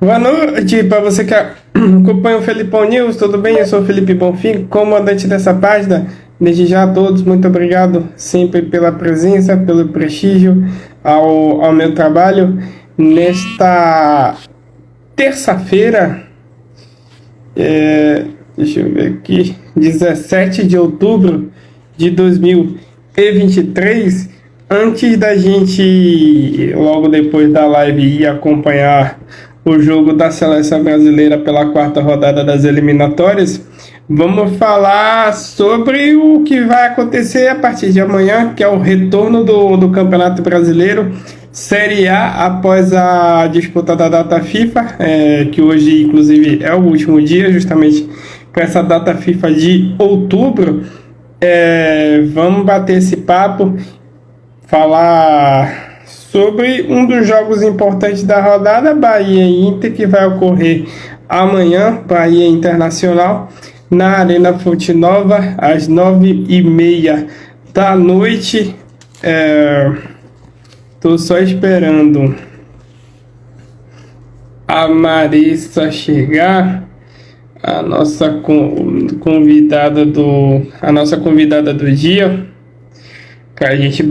Boa noite para você que acompanha o Felipão News, tudo bem? Eu sou o Felipe Bonfim, comandante dessa página. Desde já a todos, muito obrigado sempre pela presença, pelo prestígio ao meu trabalho. Nesta terça-feira, deixa eu ver aqui, 17 de outubro de 2023, antes da gente, logo depois da live, ir acompanhar o jogo da seleção brasileira pela quarta rodada das eliminatórias, vamos falar sobre o que vai acontecer a partir de amanhã, que é o retorno do Campeonato Brasileiro, Série A, após a disputa da data FIFA, que hoje, inclusive, é o último dia, justamente para essa data FIFA de outubro. Vamos bater esse papo, falar sobre um dos jogos importantes da rodada, Bahia e Inter, que vai ocorrer amanhã, Bahia Internacional, na Arena Fonte Nova, às 9h30 da noite. Tô só esperando a Marissa chegar, a nossa convidada do dia, para a gente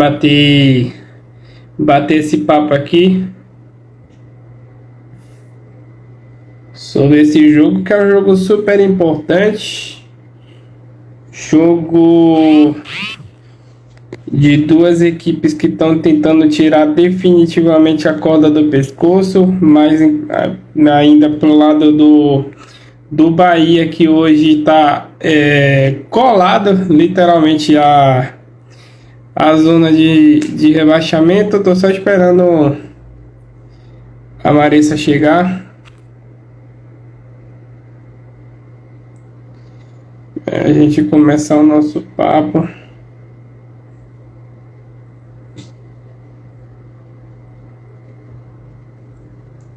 bater esse papo aqui sobre esse jogo, que é um jogo super importante, jogo de duas equipes que estão tentando tirar definitivamente a corda do pescoço, mas ainda pro lado do Bahia, que hoje está colado literalmente a zona de rebaixamento. Estou só esperando a Marissa chegar. A gente começar o nosso papo.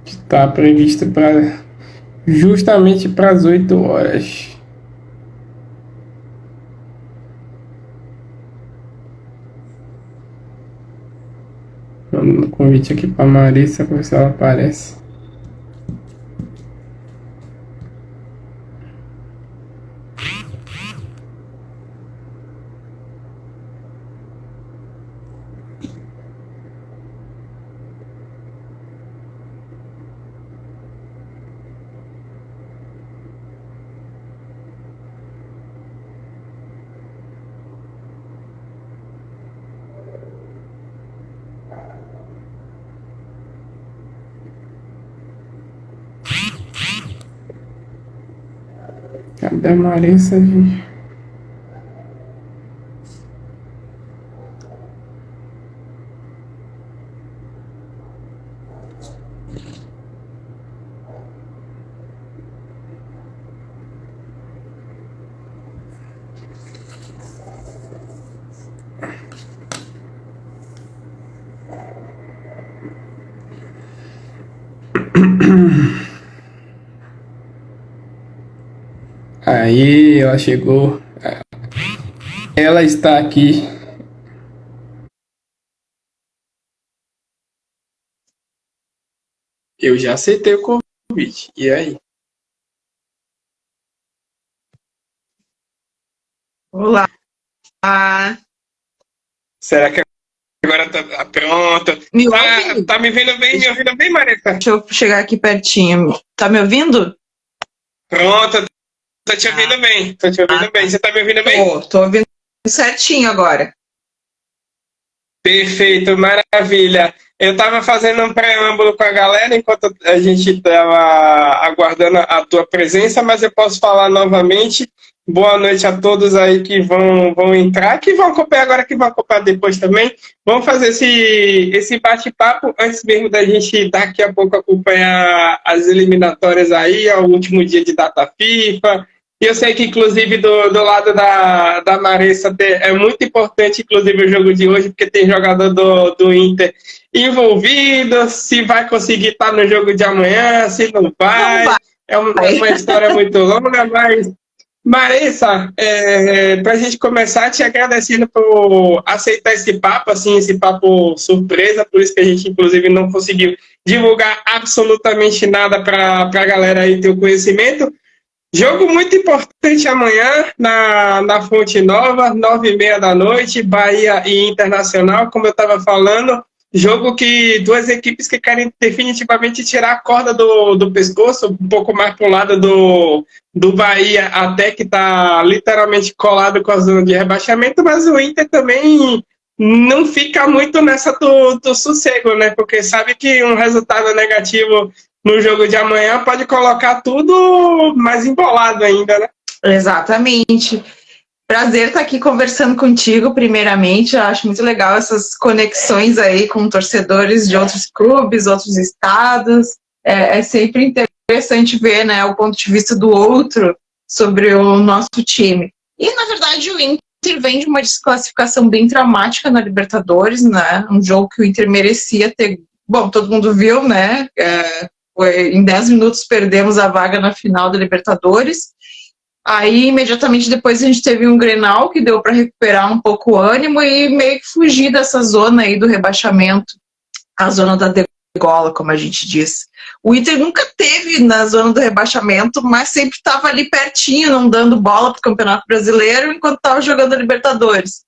Está previsto justamente para as 8 horas. Vamos no convite aqui para Marissa, para ver se ela aparece. Cadê a Marissa, gente? Aí, ela chegou. Ela está aqui. Eu já aceitei o convite. E aí? Olá. Será que agora tá pronto? Me ouve? Tá me vendo bem? Me ouvindo bem, Marissa? Deixa eu chegar aqui pertinho. Tá me ouvindo? Pronto, tô te ouvindo bem. Tô te ouvindo bem. Você tá me ouvindo bem? Tô ouvindo certinho agora. Perfeito, maravilha. Eu estava fazendo um preâmbulo com a galera enquanto a gente estava aguardando a tua presença, mas eu posso falar novamente. Boa noite a todos aí que vão entrar, que vão acompanhar agora, que vão acompanhar depois também. Vamos fazer esse bate-papo antes mesmo da gente daqui a pouco acompanhar as eliminatórias aí, ao último dia de data FIFA. E eu sei que, inclusive, do lado da Marissa é muito importante, inclusive, o jogo de hoje, porque tem jogador do Inter envolvido, se vai conseguir estar no jogo de amanhã, se não vai. É uma história muito longa, mas Marissa, para a gente começar, te agradecendo por aceitar esse papo, assim, esse papo surpresa, por isso que a gente, inclusive, não conseguiu divulgar absolutamente nada para a galera aí ter o conhecimento. Jogo muito importante amanhã na Fonte Nova, 9h30 da noite, Bahia e Internacional, como eu estava falando. Jogo que duas equipes que querem definitivamente tirar a corda do pescoço, um pouco mais para o lado do Bahia, até que está literalmente colado com a zona de rebaixamento, mas o Inter também não fica muito nessa do sossego, né? Porque sabe que um resultado negativo no jogo de amanhã pode colocar tudo mais embolado ainda, né? Exatamente. Prazer estar aqui conversando contigo, primeiramente. Eu acho muito legal essas conexões aí com torcedores de outros clubes, outros estados. É sempre interessante ver, né, o ponto de vista do outro sobre o nosso time. E, na verdade, o Inter vem de uma desclassificação bem traumática na Libertadores, né? Um jogo que o Inter merecia ter... Bom, todo mundo viu, né? Em 10 minutos perdemos a vaga na final da Libertadores. Aí, imediatamente depois, a gente teve um Grenal que deu para recuperar um pouco o ânimo e meio que fugir dessa zona aí do rebaixamento, a zona da degola, como a gente diz. O Inter nunca teve na zona do rebaixamento, mas sempre estava ali pertinho, não dando bola para o Campeonato Brasileiro, enquanto estava jogando a Libertadores.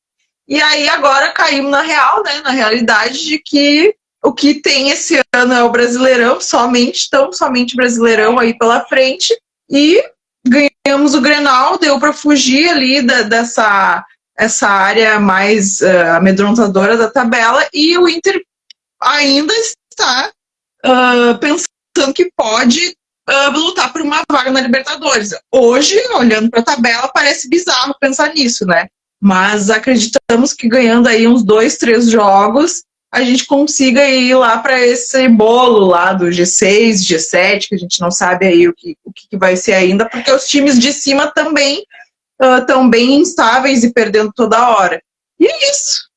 E aí, agora caímos na real, né, na realidade de que o que tem esse ano é o Brasileirão, somente Brasileirão aí pela frente, e ganhamos o Grenal, deu para fugir ali dessa área mais amedrontadora da tabela, e o Inter ainda está pensando que pode lutar por uma vaga na Libertadores. Hoje, olhando para a tabela, parece bizarro pensar nisso, né? Mas acreditamos que ganhando aí uns 2, 3 jogos, a gente consiga ir lá para esse bolo lá do G6, G7, que a gente não sabe aí o que vai ser ainda, porque os times de cima também estão bem instáveis e perdendo toda hora. E é isso.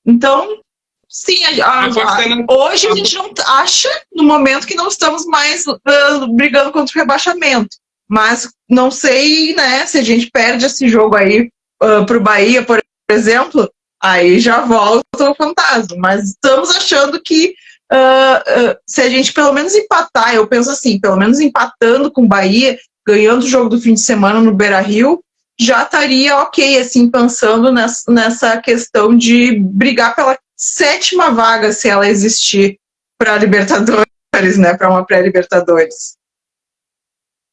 Então, sim, hoje a gente não acha, no momento, que não estamos mais brigando contra o rebaixamento. Mas não sei, né, se a gente perde esse jogo aí para o Bahia, por exemplo, aí já volta o fantasma. Mas estamos achando que se a gente pelo menos empatar, eu penso assim, pelo menos empatando com o Bahia, ganhando o jogo do fim de semana no Beira-Rio, já estaria ok, assim, pensando nessa questão de brigar pela 7ª vaga, se ela existir, para a Libertadores, né, para uma pré-Libertadores.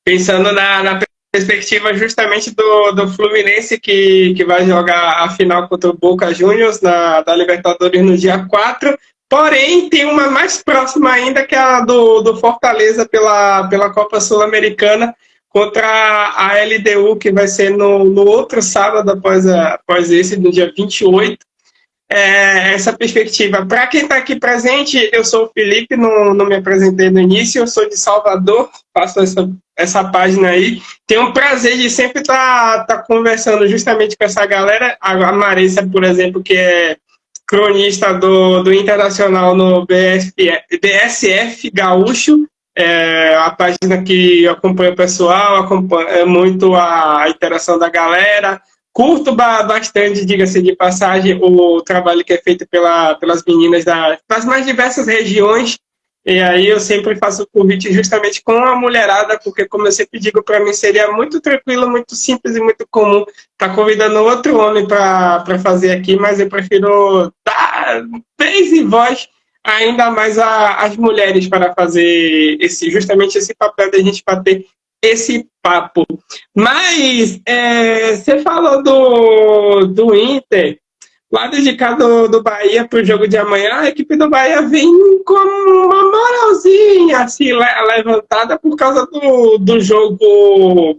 Pensando na perspectiva justamente do Fluminense, que vai jogar a final contra o Boca Juniors da Libertadores no dia 4, porém tem uma mais próxima ainda, que é a do Fortaleza pela Copa Sul-Americana, contra a LDU, que vai ser no outro sábado após esse, no dia 28. Essa perspectiva. Para quem está aqui presente, eu sou o Felipe, não me apresentei no início, eu sou de Salvador, faço essa página aí. Tenho o prazer de sempre estar conversando justamente com essa galera. A Marissa, por exemplo, que é cronista do Internacional no BSF Gaúcho, a página que acompanha o pessoal, acompanha muito a interação da galera. Curto bastante, diga-se de passagem, o trabalho que é feito pelas meninas das mais diversas regiões. E aí eu sempre faço o convite justamente com a mulherada, porque, como eu sempre digo, para mim seria muito tranquilo, muito simples e muito comum estar convidando outro homem para fazer aqui, mas eu prefiro dar vez e voz ainda mais às mulheres para fazer justamente esse papel de a gente bater esse papo. Mas você falou do Inter, lado de cá do Bahia para o jogo de amanhã, a equipe do Bahia vem com uma moralzinha assim, levantada por causa do jogo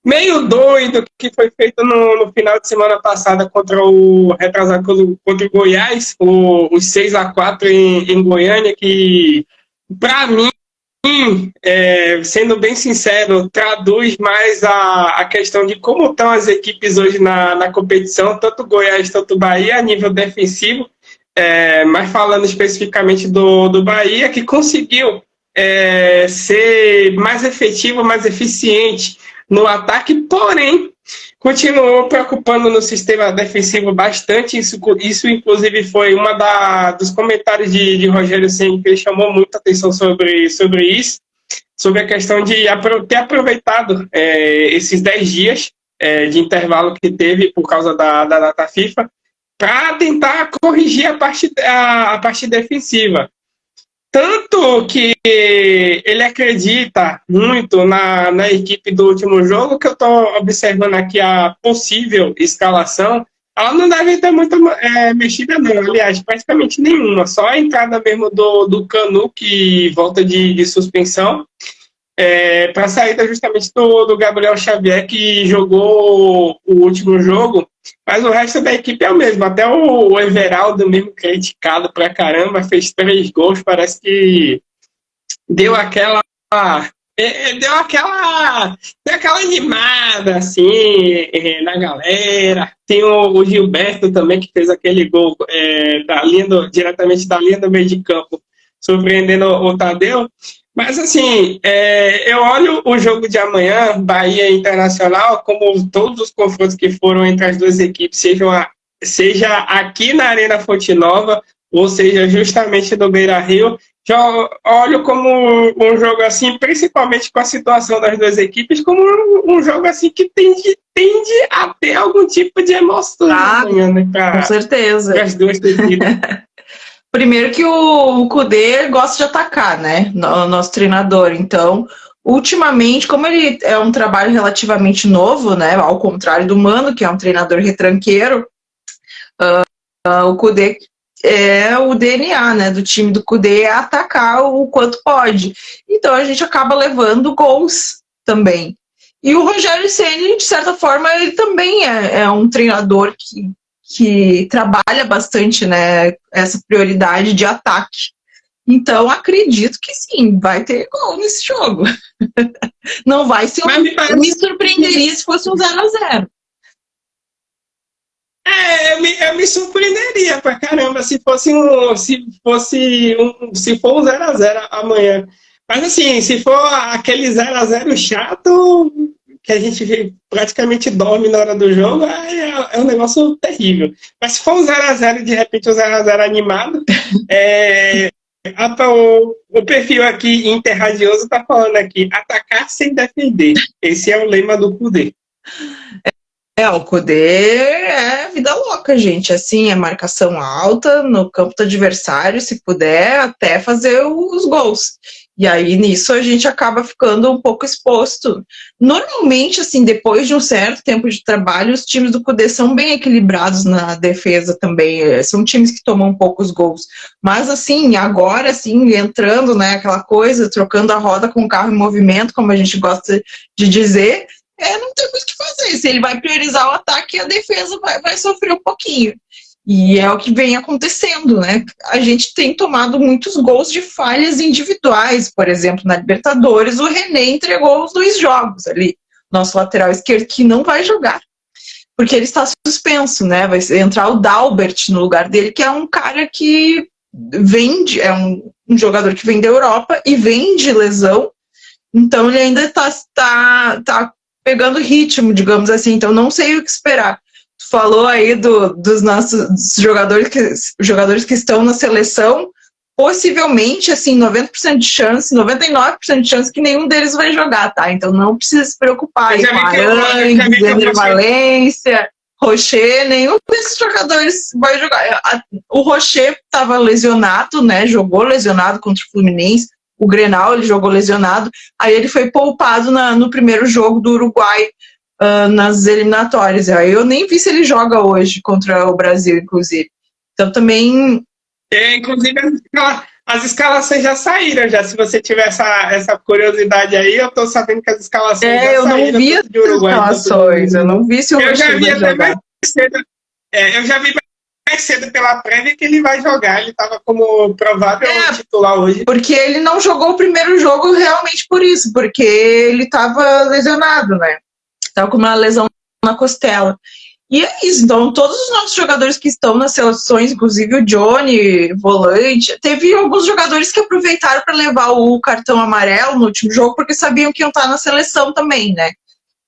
meio doido que foi feito no final de semana passada contra o Goiás, os 6-4 em Goiânia, que para mim, sendo bem sincero, traduz mais a questão de como estão as equipes hoje na competição, tanto Goiás, tanto Bahia, a nível defensivo, mas falando especificamente do Bahia, que conseguiu ser mais efetivo, mais eficiente no ataque, porém, continuou preocupando no sistema defensivo bastante. Isso inclusive, foi dos comentários de Rogério Ceni, que ele chamou muita atenção sobre isso, sobre a questão de ter aproveitado esses 10 dias de intervalo que teve por causa da data FIFA, para tentar corrigir a parte defensiva. Tanto que ele acredita muito na equipe do último jogo, que eu estou observando aqui a possível escalação. Ela não deve ter muita mexida, não. Aliás, praticamente nenhuma. Só a entrada mesmo do Canu, que volta de suspensão, para a saída justamente do Gabriel Xavier, que jogou o último jogo. Mas o resto da equipe é o mesmo. Até o Everaldo, mesmo criticado pra caramba, fez 3 gols. Parece que deu aquela animada assim na galera. Tem o Gilberto também, que fez aquele gol diretamente da linha do meio de campo, surpreendendo o Tadeu. Mas, assim, eu olho o jogo de amanhã, Bahia Internacional, como todos os confrontos que foram entre as duas equipes, seja aqui na Arena Fonte Nova, ou seja, justamente no Beira-Rio, já olho como um jogo, assim, principalmente com a situação das duas equipes, como um jogo, assim, que tende a ter algum tipo de emoção amanhã, né? Com certeza. Para as duas equipes. Primeiro que o Kudê gosta de atacar, né? O nosso treinador. Então, ultimamente, como ele é um trabalho relativamente novo, né? Ao contrário do Mano, que é um treinador retranqueiro, o Kudê é o DNA, né? Do time do Kudê é atacar o quanto pode. Então, a gente acaba levando gols também. E o Rogério Ceni, de certa forma, ele também é um treinador que trabalha bastante, né, essa prioridade de ataque. Então, acredito que sim, vai ter gol nesse jogo. Não vai ser me surpreenderia se fosse um 0-0. Eu me surpreenderia pra caramba se for um 0-0 amanhã. Mas assim, se for aquele 0-0 chato, que a gente praticamente dorme na hora do jogo, é um negócio terrível. Mas se for um 0-0 e de repente um 0-0 animado, o perfil aqui interradioso está falando aqui, atacar sem defender. Esse é o lema do Kudê. O Kudê é vida louca, gente. Assim, é marcação alta no campo do adversário, se puder, até fazer os gols. E aí, nisso, a gente acaba ficando um pouco exposto. Normalmente, assim, depois de um certo tempo de trabalho, os times do Kudê são bem equilibrados na defesa também. São times que tomam poucos gols. Mas, assim, agora, assim, entrando, né, aquela coisa, trocando a roda com o carro em movimento, como a gente gosta de dizer, não tem muito o que fazer. Se ele vai priorizar o ataque, a defesa vai sofrer um pouquinho. E é o que vem acontecendo, né? A gente tem tomado muitos gols de falhas individuais. Por exemplo, na Libertadores, o René entregou os 2 jogos ali. Nosso lateral esquerdo, que não vai jogar. Porque ele está suspenso, né? Vai entrar o Dalbert no lugar dele, que é um cara que vende, é um jogador que vem da Europa e vem de lesão. Então, ele ainda tá pegando ritmo, digamos assim. Então, não sei o que esperar. Tu falou aí dos nossos jogadores que estão na seleção, possivelmente, assim, 90% de chance, 99% de chance que nenhum deles vai jogar, tá? Então não precisa se preocupar aí com Arangues, Ener Valencia, Rocher, nenhum desses jogadores vai jogar. O Rocher estava lesionado, né? Jogou lesionado contra o Fluminense. O Grenal, ele jogou lesionado. Aí ele foi poupado no primeiro jogo do Uruguai, nas eliminatórias. Eu nem vi se ele joga hoje contra o Brasil, inclusive. Então também... inclusive as escalações já saíram, já. Se você tiver essa curiosidade aí, eu tô sabendo que as escalações já saíram. Eu não vi as escalações, eu não vi se o Eu já vi até mais cedo. Eu já vi mais cedo pela prévia que ele vai jogar. Ele estava como provável titular hoje. Porque ele não jogou o primeiro jogo realmente por isso, porque ele estava lesionado, né? Estava com uma lesão na costela. E é isso, então todos os nossos jogadores que estão nas seleções, inclusive o Johnny, volante, teve alguns jogadores que aproveitaram para levar o cartão amarelo no último jogo, porque sabiam que iam estar na seleção também, né?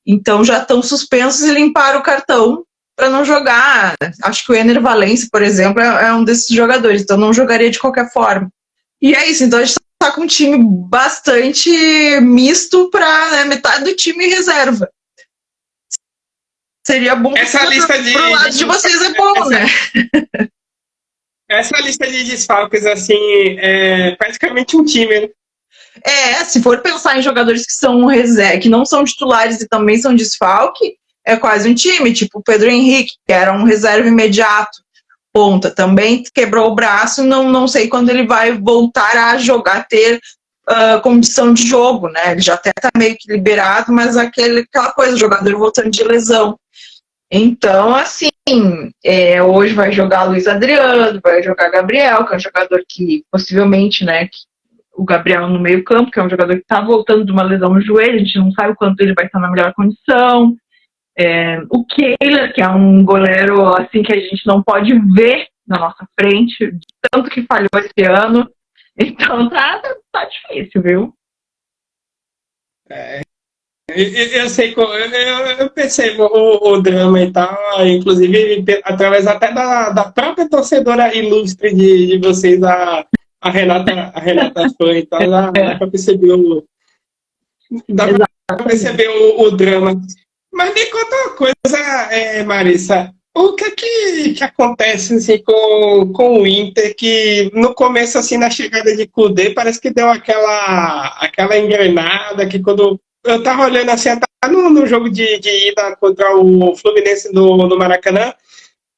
Então já estão suspensos e limparam o cartão para não jogar. Acho que o Ener Valencia, por exemplo, é um desses jogadores, então não jogaria de qualquer forma. E é isso, então a gente está com um time bastante misto para, né, metade do time reserva. Seria bom Essa lista pro lado de vocês é bom, né? Essa lista de desfalques, assim, é praticamente um time, né? Se for pensar em jogadores que são reserva, que não são titulares e também são desfalque, é quase um time, tipo o Pedro Henrique, que era um reserva imediato, ponta, também quebrou o braço, não sei quando ele vai voltar a jogar, ter condição de jogo, né? Ele já até tá meio que liberado, mas aquela coisa, o jogador voltando de lesão. Então, assim, hoje vai jogar Luiz Adriano, vai jogar Gabriel, que é um jogador que possivelmente, né, o Gabriel no meio campo, que é um jogador que está voltando de uma lesão no joelho, a gente não sabe o quanto ele vai estar na melhor condição. O Kehler, que é um goleiro assim que a gente não pode ver na nossa frente, de tanto que falhou esse ano. Então tá difícil, viu? Eu sei, eu percebo o drama e tal, inclusive através até da própria torcedora ilustre de vocês, a Renata Fã e tal, dá para perceber o drama. Mas me conta uma coisa, Marissa, o que acontece assim, com o Inter, que no começo, assim, na chegada de Kudê, parece que deu aquela engrenada, que quando eu tava olhando assim, até no jogo de ida contra o Fluminense no Maracanã,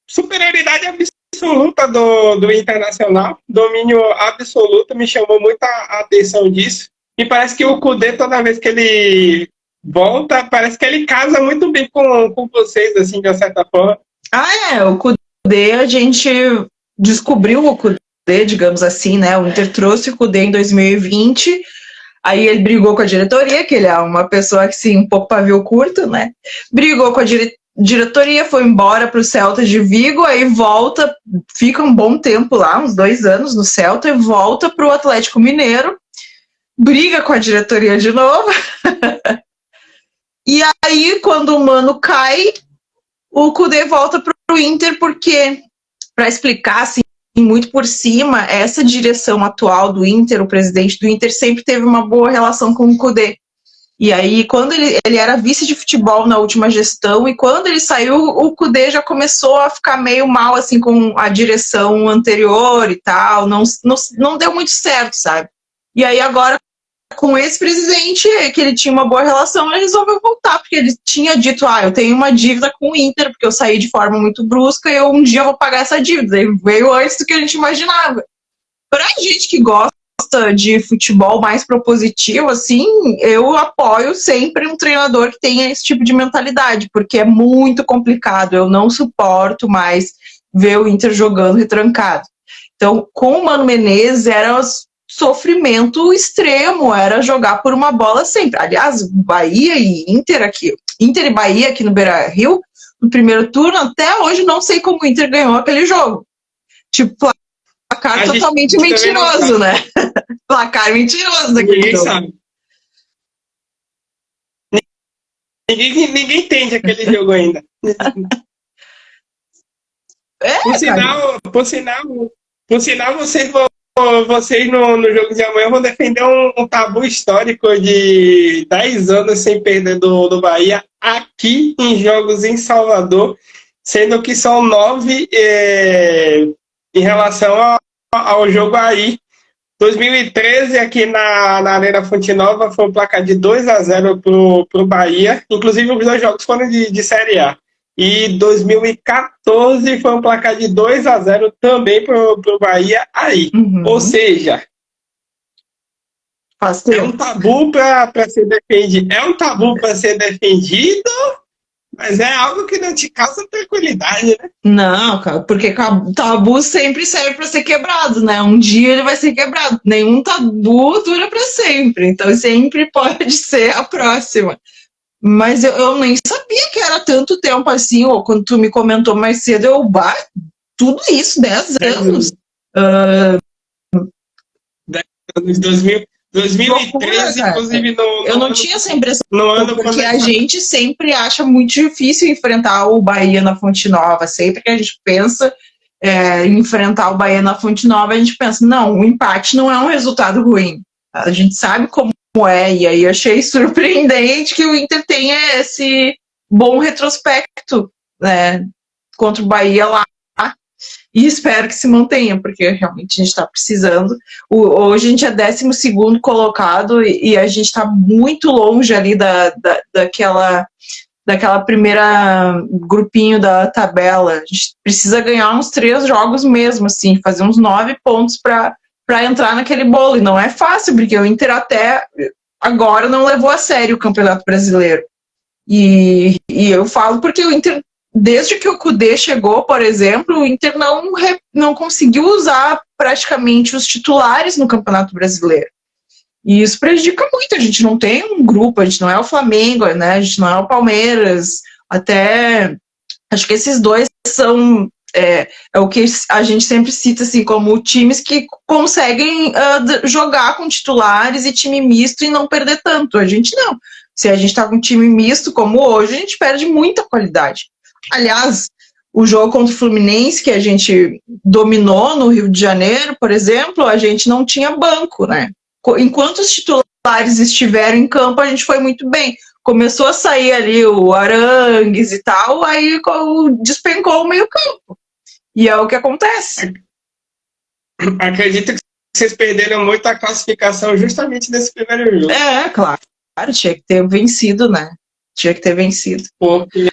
superioridade absoluta do Internacional, domínio absoluto, me chamou muita atenção disso. E parece que o Kudê, toda vez que ele volta, parece que ele casa muito bem com vocês, assim, de uma certa forma. O Kudê, a gente descobriu o Kudê, digamos assim, né? O Inter trouxe o Kudê em 2020, aí ele brigou com a diretoria, que ele é uma pessoa que, sim, um pouco pavio curto, né? Brigou com a diretoria, foi embora para o Celta de Vigo, aí volta, fica um bom tempo lá, uns 2 anos no Celta, e volta para o Atlético Mineiro, briga com a diretoria de novo. E aí, quando o Mano cai, o Kudê volta para o Inter, porque, para explicar assim, muito por cima, essa direção atual do Inter, o presidente do Inter, sempre teve uma boa relação com o Kudê. E aí, quando ele era vice de futebol na última gestão, e quando ele saiu, o Kudê já começou a ficar meio mal assim, com a direção anterior e tal, não deu muito certo, sabe? E aí agora, com esse presidente, que ele tinha uma boa relação, ele resolveu voltar, porque ele tinha dito, eu tenho uma dívida com o Inter, porque eu saí de forma muito brusca e eu um dia vou pagar essa dívida. E veio antes do que a gente imaginava. Pra gente que gosta de futebol mais propositivo, assim, eu apoio sempre um treinador que tenha esse tipo de mentalidade, porque é muito complicado, eu não suporto mais ver o Inter jogando retrancado. Então, com o Mano Menezes, era sofrimento extremo, era jogar por uma bola sempre. Aliás, Bahia e Inter e Bahia aqui no Beira-Rio, no primeiro turno, até hoje não sei como o Inter ganhou aquele jogo. Tipo, placar totalmente mentiroso, né? Placar mentiroso daquele jogo. Sabe. Ninguém entende aquele jogo ainda. Por sinal, vocês no jogo de amanhã vão defender um tabu histórico de 10 anos sem perder do Bahia aqui em jogos em Salvador, sendo que são 9 em relação ao jogo aí. 2013, aqui na Arena Fonte Nova, foi um placar de 2-0 pro Bahia. Inclusive, os 2 jogos foram de Série A. E 2014 foi um placar de 2-0 também pro Bahia aí. Uhum. Ou seja, é um tabu para ser defendido. É um tabu para ser defendido, mas é algo que não te causa tranquilidade, né? Não, cara, porque tabu sempre serve para ser quebrado, né? Um dia ele vai ser quebrado. Nenhum tabu dura para sempre. Então sempre pode ser a próxima. Mas eu nem sabia que era tanto tempo assim, ou quando tu me comentou mais cedo, tudo isso, 10 anos. 10 anos, 2000. 2013, Loucura, inclusive, eu não tinha essa impressão, no ano porque a gente sempre acha muito difícil enfrentar o Bahia na Fonte Nova. Sempre que a gente pensa em enfrentar o Bahia na Fonte Nova, a gente pensa, não, o empate não é um resultado ruim. A gente sabe como é, e aí eu achei surpreendente que o Inter tenha esse bom retrospecto, né, contra o Bahia lá. E espero que se mantenha, porque realmente a gente está precisando. Hoje a gente é 12º colocado e a gente está muito longe ali daquela primeira grupinho da tabela. A gente precisa ganhar uns 3 jogos mesmo, assim, fazer uns 9 pontos para entrar naquele bolo. E não é fácil, porque o Inter até agora não levou a sério o Campeonato Brasileiro. E eu falo porque o Inter, desde que o Kudê chegou, por exemplo, o Inter não conseguiu usar praticamente os titulares no Campeonato Brasileiro. E isso prejudica muito. A gente não tem um grupo, a gente não é o Flamengo, né? A gente não é o Palmeiras. Até acho que esses dois são o que a gente sempre cita assim como times que conseguem jogar com titulares e time misto e não perder tanto. A gente não. Se a gente está com um time misto como hoje, a gente perde muita qualidade. Aliás, o jogo contra o Fluminense, que a gente dominou no Rio de Janeiro, por exemplo, a gente não tinha banco, né? Enquanto os titulares estiveram em campo, a gente foi muito bem. Começou a sair ali o Arangues e tal, aí despencou o meio-campo. E é o que acontece. Acredito que vocês perderam muito a classificação justamente nesse primeiro jogo. Claro, tinha que ter vencido, né? Tinha que ter vencido. Porque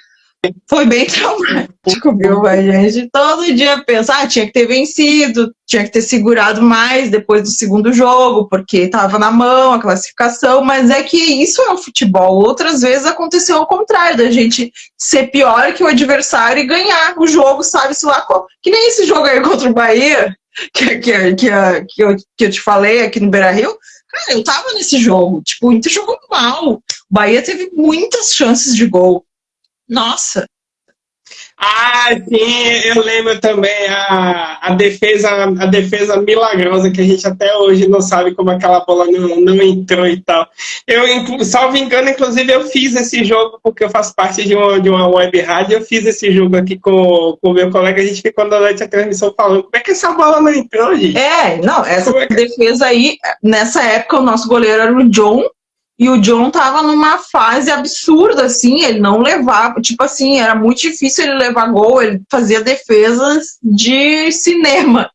foi bem traumático, viu? A gente todo dia pensa, tinha que ter vencido, tinha que ter segurado mais depois do segundo jogo, porque estava na mão a classificação, mas é que isso é o futebol. Outras vezes aconteceu ao contrário, da gente ser pior que o adversário e ganhar o jogo, sabe-se lá como. Que nem esse jogo aí contra o Bahia, que eu te falei aqui no Beira-Rio. Cara, eu tava nesse jogo, tipo, o Inter jogou mal. O Bahia teve muitas chances de gol. Nossa! Sim, eu lembro também a defesa milagrosa, que a gente até hoje não sabe como aquela bola não entrou e tal. Eu, salvo engano, inclusive, eu fiz esse jogo, porque eu faço parte de uma web rádio, eu fiz esse jogo aqui com o meu colega, a gente ficou na noite a transmissão falando, como é que essa bola não entrou, gente? Essa defesa aí, nessa época o nosso goleiro era o John, e o John tava numa fase absurda, assim, ele não levava, tipo assim, era muito difícil ele levar gol, ele fazia defesas de cinema,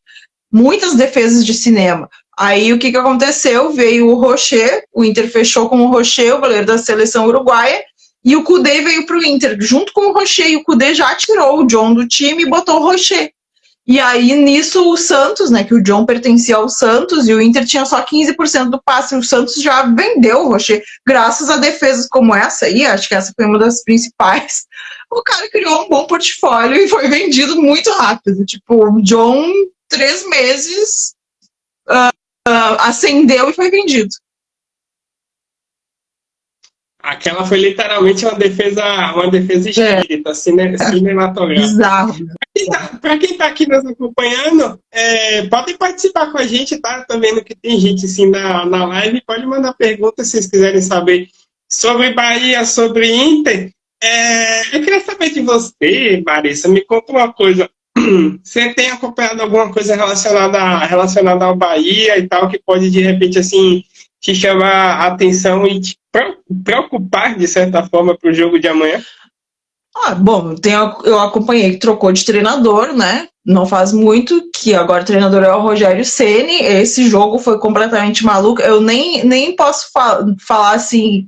muitas defesas de cinema. Aí o que aconteceu? Veio o Rocher, o Inter fechou com o Rocher, o goleiro da seleção uruguaia, e o Kudê veio pro Inter, junto com o Rocher, e o Kudê já tirou o John do time e botou o Rocher. E aí, nisso, o Santos, né, que o John pertencia ao Santos, e o Inter tinha só 15% do passe, o Santos já vendeu o Rocher, graças a defesas como essa aí, acho que essa foi uma das principais. O cara criou um bom portfólio e foi vendido muito rápido. Tipo, o John, 3 meses, acendeu e foi vendido. Aquela foi literalmente uma defesa espírita, cinematográfica. Bizarro. Para quem está aqui nos acompanhando, podem participar com a gente, tá? Tô vendo que tem gente assim na live, pode mandar perguntas se vocês quiserem saber sobre Bahia, sobre Inter. Eu queria saber de você, Marissa, me conta uma coisa. Você tem acompanhado alguma coisa relacionada ao Bahia e tal, que pode, de repente, assim, te chamar a atenção e te preocupar, de certa forma, para o jogo de amanhã? Bom, eu acompanhei que trocou de treinador, né? Não faz muito, que agora o treinador é o Rogério Ceni. Esse jogo foi completamente maluco. Eu nem posso falar assim,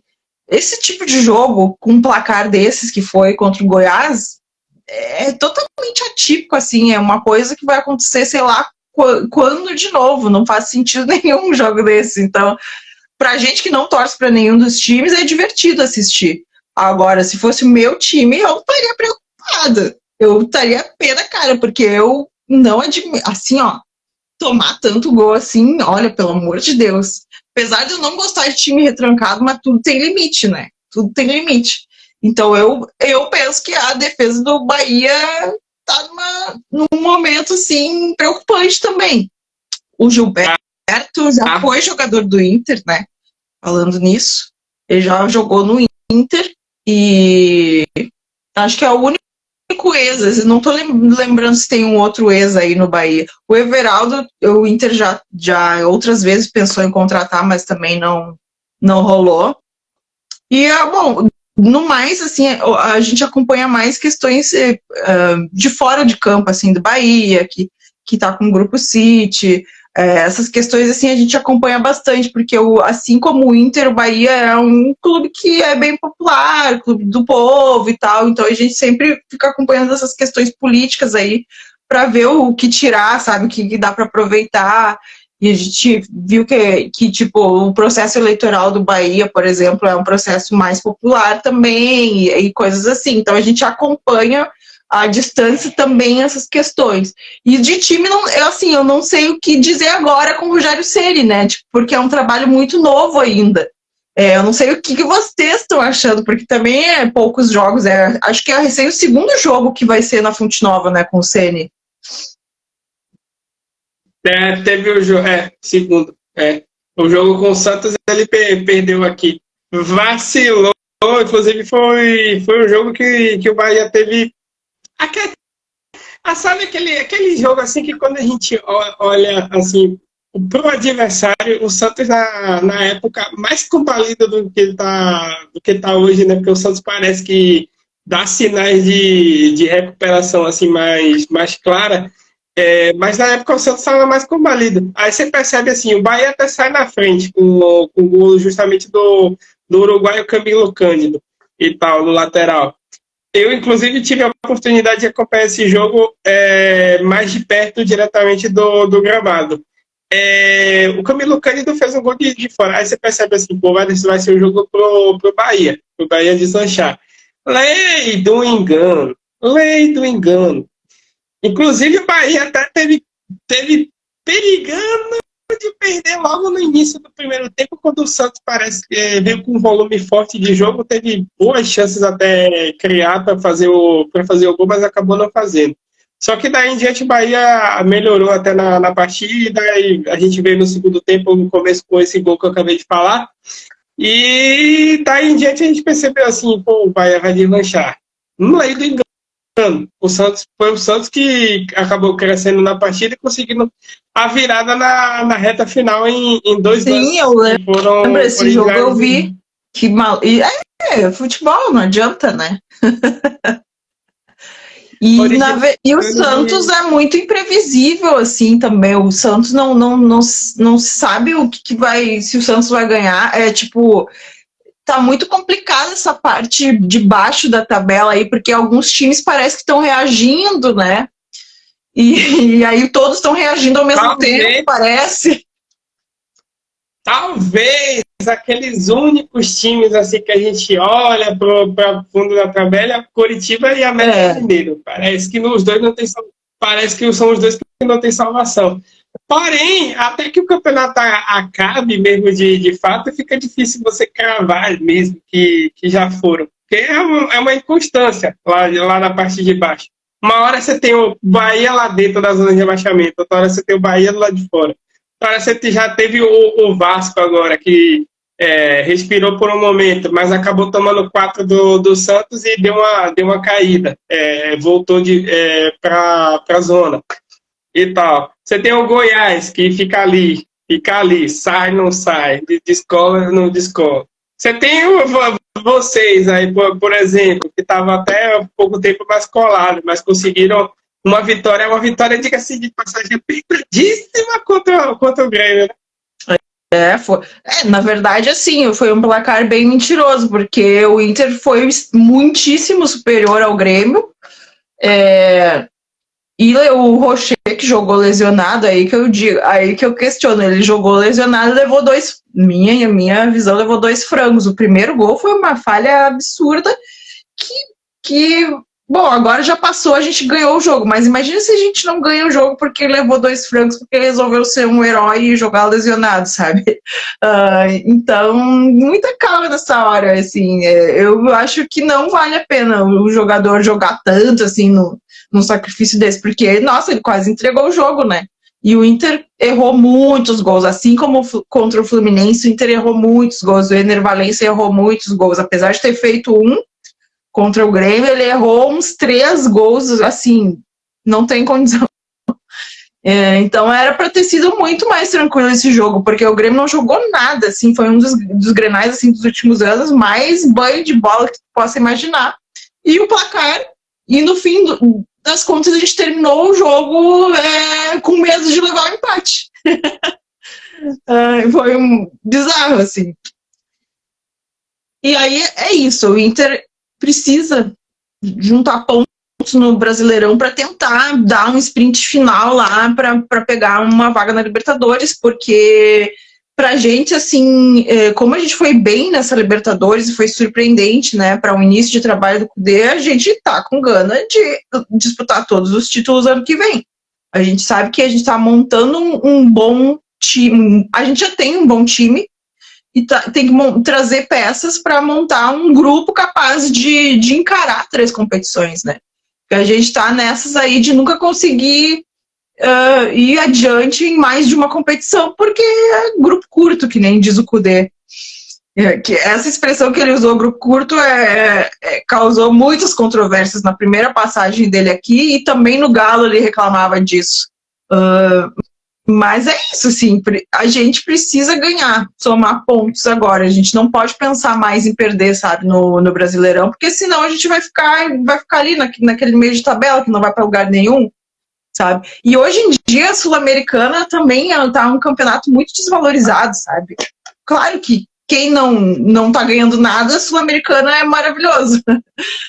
esse tipo de jogo, com um placar desses que foi contra o Goiás, é totalmente atípico, assim, é uma coisa que vai acontecer, sei lá, quando de novo, não faz sentido nenhum um jogo desse. Então, pra gente que não torce pra nenhum dos times, é divertido assistir. Agora, se fosse o meu time, eu estaria preocupada. Eu estaria pé da cara, porque eu não admito, assim, tomar tanto gol assim, olha, pelo amor de Deus. Apesar de eu não gostar de time retrancado, mas tudo tem limite, né? Tudo tem limite. Então, eu penso que a defesa do Bahia tá num momento, assim, preocupante também. O Gilberto já foi jogador do Inter, né? Falando nisso, ele já jogou no Inter e acho que é o único ex, não tô lembrando se tem um outro ex aí no Bahia. O Everaldo, o Inter já outras vezes pensou em contratar, mas também não rolou. E, bom, no mais, assim, a gente acompanha mais questões de fora de campo, assim, do Bahia, que tá com o Grupo City, essas questões, assim, a gente acompanha bastante, porque assim como o Inter, o Bahia é um clube que é bem popular, clube do povo e tal, então a gente sempre fica acompanhando essas questões políticas aí, para ver o que tirar, sabe, o que dá para aproveitar. E a gente viu que, tipo, o processo eleitoral do Bahia, por exemplo, é um processo mais popular também, e coisas assim. Então, a gente acompanha à distância também essas questões. E de time, eu não sei o que dizer agora com o Rogério Ceni, né? Tipo, porque é um trabalho muito novo ainda. Eu não sei o que vocês estão achando, porque também é poucos jogos. Acho que é recém o segundo jogo que vai ser na Fonte Nova, né, com o Ceni. Teve o jogo, segundo. O jogo com o Santos, ele perdeu aqui. Vacilou, inclusive foi um jogo que o Bahia teve. Sabe aquele jogo assim que quando a gente olha assim pro adversário, o Santos na época mais combalido do que tá hoje, né? Porque o Santos parece que dá sinais de recuperação assim mais clara. Mas na época o Santos estava mais combalido. Aí você percebe assim, o Bahia até sai na frente com o gol justamente do uruguaio Camilo Cândido e tal, no lateral. Eu, inclusive, tive a oportunidade de acompanhar esse jogo mais de perto, diretamente do gramado. O Camilo Cândido fez um gol de fora. Aí você percebe assim, pô, vai ser um jogo pro Bahia deslanchar. Lei do engano. Inclusive, o Bahia até teve perigando de perder logo no início do primeiro tempo, quando o Santos parece que veio com um volume forte de jogo, teve boas chances até criar para fazer o gol, mas acabou não fazendo. Só que daí em diante o Bahia melhorou até na partida, e a gente veio no segundo tempo, no começo, com esse gol que eu acabei de falar, e daí em diante a gente percebeu assim, pô, o Bahia vai deslanchar. No meio do engano, foi o Santos que acabou crescendo na partida e conseguindo a virada na reta final em 2 lances. Sim, eu lembro esse jogo, eu vi. Que mal. Futebol, não adianta, né? E o Santos é muito imprevisível, assim, também. O Santos não sabe o que vai, se o Santos vai ganhar. Tá muito complicada essa parte de baixo da tabela aí, porque alguns times parece que estão reagindo, né? E aí todos estão reagindo ao mesmo tempo, parece. Talvez aqueles únicos times assim que a gente olha para o fundo da tabela, Coritiba e América Mineiro. Parece que os dois não tem, parece que são os dois que não tem salvação. Porém, até que o campeonato acabe mesmo de fato, fica difícil você cravar mesmo que já foram. Porque é uma inconstância lá na parte de baixo. Uma hora você tem o Bahia lá dentro da zona de rebaixamento, outra hora você tem o Bahia do lado de fora. Outra hora você já teve o Vasco agora, que respirou por um momento, mas acabou tomando 4 do Santos e deu uma caída. Voltou para a zona. E tal. Você tem o Goiás, que fica ali, sai, não sai, descola, não descola. Você tem vocês aí, por exemplo, que estavam até há pouco tempo mais colados, mas conseguiram uma vitória, diga-se de passagem, apertadíssima contra o Grêmio, né? Na verdade, assim, foi um placar bem mentiroso, porque o Inter foi muitíssimo superior ao Grêmio, e o Rocher, que jogou lesionado, aí que eu questiono, ele jogou lesionado e levou 2, minha visão, levou 2 frangos. O primeiro gol foi uma falha absurda que bom, agora já passou, a gente ganhou o jogo, mas imagina se a gente não ganha o jogo porque levou 2 frangos, porque resolveu ser um herói e jogar lesionado, sabe? Então, muita calma nessa hora, assim, eu acho que não vale a pena o jogador jogar tanto, assim, num sacrifício desse, porque, nossa, ele quase entregou o jogo, né? E o Inter errou muitos gols, assim como contra o Fluminense, o Inter errou muitos gols, o Ener Valencia errou muitos gols, apesar de ter feito um contra o Grêmio, ele errou uns 3 gols, assim, não tem condição. Então era para ter sido muito mais tranquilo esse jogo, porque o Grêmio não jogou nada, assim, foi um dos Grenais assim, dos últimos anos, mais banho de bola que tu possa imaginar. E o placar, e no fim das contas a gente terminou o jogo com medo de levar o empate. Foi bizarro, assim. E aí é isso, o Inter precisa juntar pontos no Brasileirão para tentar dar um sprint final lá para pegar uma vaga na Libertadores, porque pra gente, assim, como a gente foi bem nessa Libertadores e foi surpreendente, né, para o início de trabalho do Cudê, a gente tá com gana de disputar todos os títulos ano que vem. A gente sabe que a gente tá montando um bom time, a gente já tem um bom time, e tem que trazer peças para montar um grupo capaz de encarar 3 competições, né? Porque a gente está nessas aí de nunca conseguir ir adiante em mais de uma competição, porque é grupo curto, que nem diz o Cudê. Que essa expressão que ele usou, grupo curto, causou muitas controvérsias na primeira passagem dele aqui, e também no Galo ele reclamava disso. Mas é isso, sim, a gente precisa ganhar, somar pontos agora, a gente não pode pensar mais em perder, sabe, no Brasileirão, porque senão a gente vai ficar ali naquele meio de tabela, que não vai para lugar nenhum, sabe, e hoje em dia a Sul-Americana também tá um campeonato muito desvalorizado, sabe, claro que quem não tá ganhando nada, a Sul-Americana é maravilhoso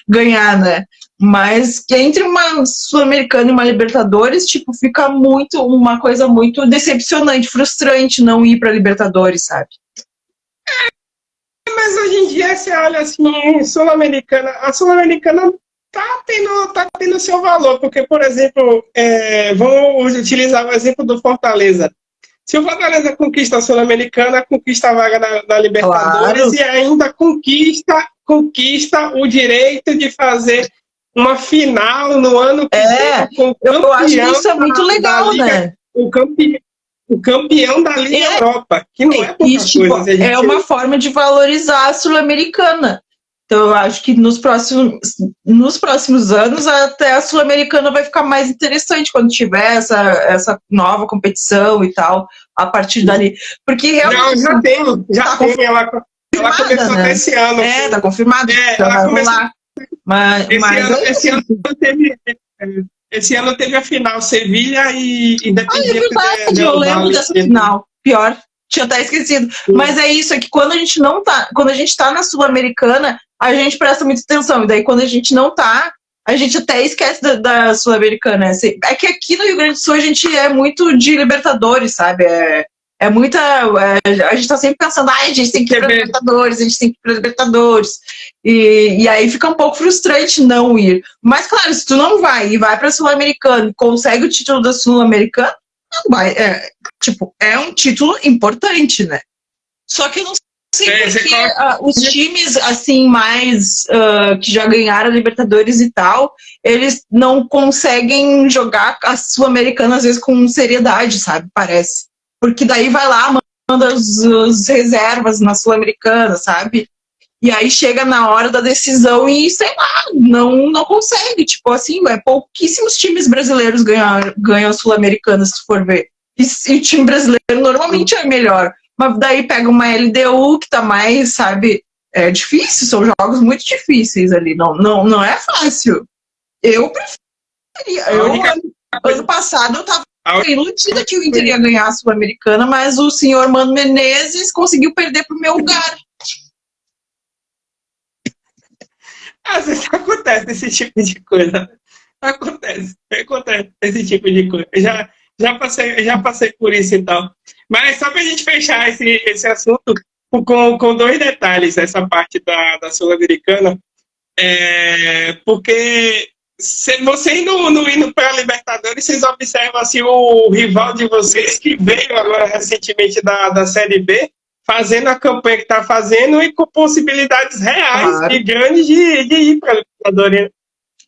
ganhar, né? Mas entre uma Sul-Americana e uma Libertadores, tipo, fica uma coisa muito decepcionante, frustrante não ir para Libertadores, sabe? Mas hoje em dia você olha assim, Sul-Americana, a Sul-Americana tá tendo seu valor, porque, por exemplo, vamos utilizar o exemplo do Fortaleza. Se o Fortaleza conquista a Sul-Americana, conquista a vaga da Libertadores, claro, e ainda conquista o direito de fazer uma final no ano que vem com o campeão. Eu acho que isso é muito legal, Liga, né? O campeão da Liga Europa, que não é pouca coisa. É uma forma de valorizar a Sul-Americana. Então, eu acho que nos próximos anos, até a Sul-Americana vai ficar mais interessante quando tiver essa nova competição e tal, a partir dali. Porque realmente. Já tem. Ela começou até esse ano. Tá confirmado. Ela começou. Esse ano teve a final, Sevilha e Independiente. É verdade, eu lembro dessa final. Pior, tinha até esquecido. Mas é isso, é que quando a gente tá na Sul-Americana, a gente presta muita atenção. E daí, quando a gente não tá, a gente até esquece da Sul-Americana. É que aqui no Rio Grande do Sul a gente é muito de Libertadores, sabe? A gente tá sempre pensando, a gente tem que ir pra Libertadores, a gente tem que ir pra Libertadores. E aí fica um pouco frustrante não ir. Mas, claro, se tu não vai e vai pra Sul-Americana, consegue o título da Sul-Americana, não vai. É um título importante, né? Só que eu não sei porque os times, assim, mais que já ganharam a Libertadores e tal, eles não conseguem jogar a Sul-Americana, às vezes, com seriedade, sabe? Parece. Porque daí vai lá, manda os reservas na Sul-Americana, sabe? E aí chega na hora da decisão e, sei lá, não consegue. Tipo assim, pouquíssimos times brasileiros ganham a Sul-Americana, se tu for ver. E o time brasileiro normalmente é melhor. Mas daí pega uma LDU que tá mais, sabe? É difícil, são jogos muito difíceis ali. Não é fácil. Eu preferia. Ano passado eu tava iludida que o Inter ia ganhar a Sul-Americana, mas o senhor Mano Menezes conseguiu perder pro meu lugar. Às vezes acontece esse tipo de coisa. Acontece esse tipo de coisa. Já passei por isso e tal. Mas só pra gente fechar esse assunto com 2 detalhes, essa parte da Sul-Americana. Porque vocês não indo para a Libertadores, vocês observam assim, o rival de vocês que veio agora recentemente da Série B, fazendo a campanha que está fazendo e com possibilidades reais e grandes de ir para a Libertadores.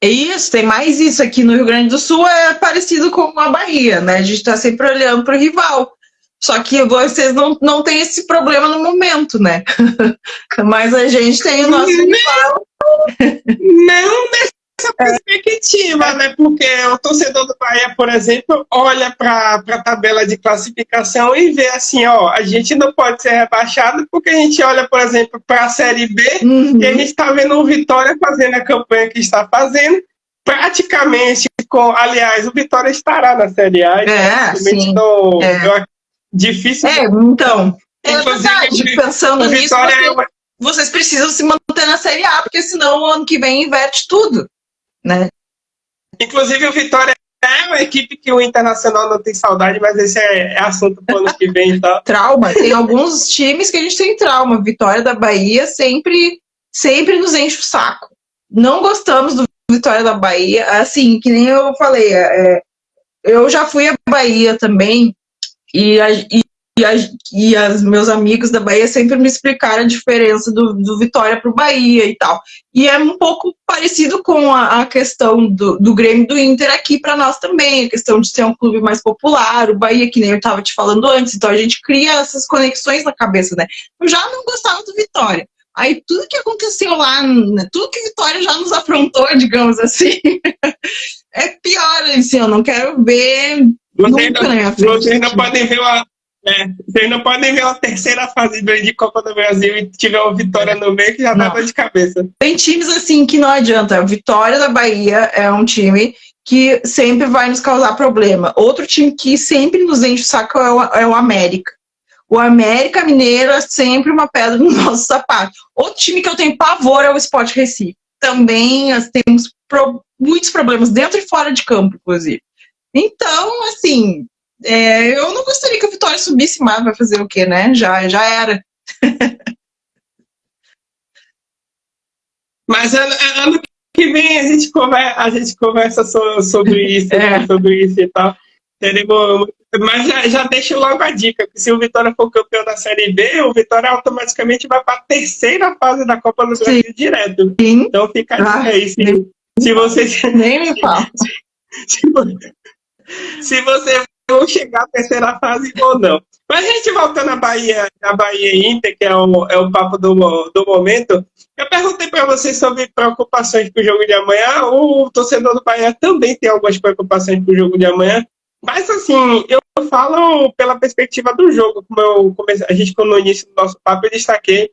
É isso, tem mais isso aqui no Rio Grande do Sul, é parecido com a Bahia, né? A gente está sempre olhando para o rival. Só que vocês não têm esse problema no momento, né? Mas a gente tem o nosso rival. Não nessa perspectiva, né? Porque o torcedor do Bahia, por exemplo, olha para a tabela de classificação e vê assim, ó, a gente não pode ser rebaixado porque a gente olha, por exemplo, para a Série B e a gente está vendo o Vitória fazendo a campanha que está fazendo, praticamente aliás, o Vitória estará na Série A, sim. Difícil. Então, é verdade, pensando nisso, vocês precisam se manter na Série A, porque senão o ano que vem inverte tudo, né? Inclusive o Vitória é uma equipe que o Internacional não tem saudade, mas esse é assunto para o ano que vem, tá? Trauma, tem alguns times que a gente tem trauma. Vitória da Bahia sempre nos enche o saco. Não gostamos do Vitória da Bahia, assim, que nem eu falei, eu já fui à Bahia também, e meus amigos da Bahia sempre me explicaram a diferença do Vitória para o Bahia e tal. E é um pouco parecido com a questão do Grêmio e do Inter aqui para nós também, a questão de ser um clube mais popular, o Bahia, que nem eu estava te falando antes, então a gente cria essas conexões na cabeça, né? Eu já não gostava do Vitória. Aí tudo que aconteceu lá, tudo que Vitória já nos aprontou, digamos assim, é pior, assim, eu não quero ver nunca na minha frente. Vocês não podem ver vocês não podem ver a terceira fase de Copa do Brasil e tiver uma Vitória no meio que já dá dor de cabeça. Tem times assim que não adianta. A Vitória da Bahia é um time que sempre vai nos causar problema. Outro time que sempre nos enche o saco é o América. O América Mineiro é sempre uma pedra no nosso sapato. Outro time que eu tenho pavor é o Sport Recife. Também temos muitos problemas dentro e fora de campo, inclusive. Então, assim, eu não gostaria que a Vitória subisse mais, vai fazer o quê, né? Já era. Mas ano que vem a gente conversa sobre isso, sobre isso e tal. Mas já deixo logo a dica, que se o Vitória for campeão da Série B, o Vitória automaticamente vai para a terceira fase da Copa do Brasil direto. Sim. Então fica a dica aí. Se vocês... Nem me fala. Se você vão chegar à terceira fase ou não. Mas a gente voltando à Bahia Inter, que é o papo do momento, eu perguntei para vocês sobre preocupações para o jogo de amanhã. O torcedor do Bahia também tem algumas preocupações para o jogo de amanhã. Mas, assim, eu falo pela perspectiva do jogo. A gente, no início do nosso papo, eu destaquei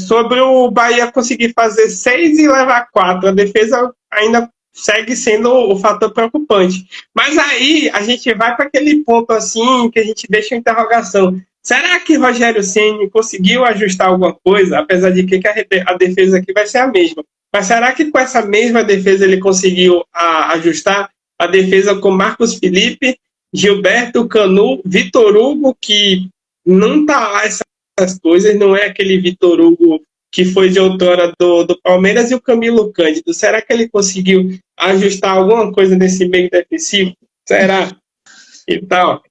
sobre o Bahia conseguir fazer 6 e levar 4. A defesa ainda segue sendo o fator preocupante. Mas aí a gente vai para aquele ponto assim que a gente deixa a interrogação. Será que Rogério Ceni conseguiu ajustar alguma coisa, apesar de que a defesa aqui vai ser a mesma? Mas será que com essa mesma defesa ele conseguiu ajustar a defesa com Marcos Felipe, Gilberto, Canu, Vitor Hugo, que não está lá essas coisas, não é aquele Vitor Hugo que foi de outrora do Palmeiras, e o Camilo Cândido. Será que ele conseguiu ajustar alguma coisa nesse meio defensivo? Será? E tal.